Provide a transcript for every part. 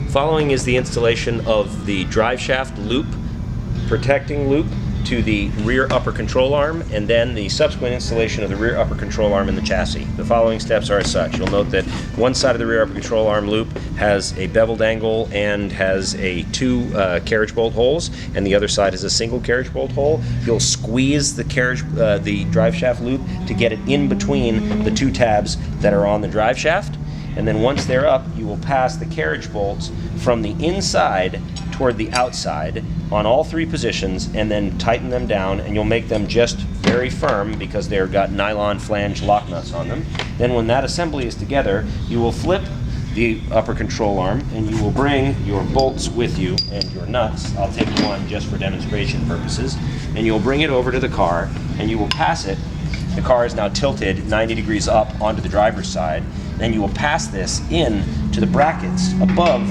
Following is the installation of the drive shaft loop, protecting loop to the rear upper control arm, and then the subsequent installation of the rear upper control arm in the chassis. The following steps are as such. You'll note that one side of the rear upper control arm loop has a beveled angle and has two carriage bolt holes, and the other side is a single carriage bolt hole. You'll squeeze the drive shaft loop to get it in between the two tabs that are on the drive shaft. And then once they're up, you will pass the carriage bolts from the inside toward the outside on all three positions, and then tighten them down, and you'll make them just very firm because they've got nylon flange lock nuts on them. Then when that assembly is together, you will flip the upper control arm, and you will bring your bolts with you and your nuts. I'll take one just for demonstration purposes. And you'll bring it over to the car, and you will pass it. The car is now tilted 90 degrees up onto the driver's side. Then you will pass this in to the brackets above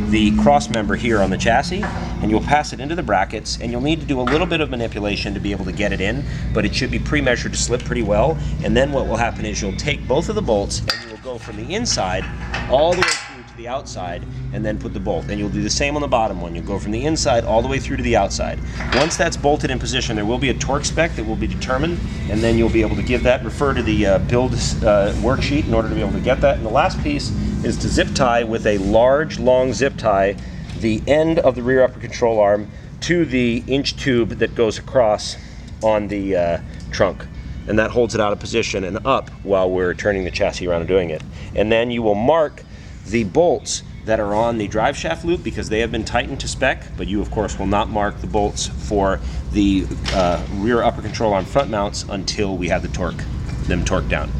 the cross member here on the chassis, and you'll pass it into the brackets, and you'll need to do a little bit of manipulation to be able to get it in, but it should be pre-measured to slip pretty well. And then what will happen is you'll take both of the bolts, and you will go from the inside all the way through to the outside, and then put the bolt. And you'll do the same on the bottom one. You'll go from the inside all the way through to the outside. Once that's bolted in position, there will be a torque spec that will be determined, and then you'll be able to give that. Refer to the build worksheet in order to be able to get that. And the last piece is to zip tie with a large, long zip tie the end of the rear upper control arm to the inch tube that goes across on the trunk. And that holds it out of position and up while we're turning the chassis around and doing it. And then you will mark the bolts that are on the drive shaft loop because they have been tightened to spec, but you of course will not mark the bolts for the rear upper control arm front mounts until we have them torqued down.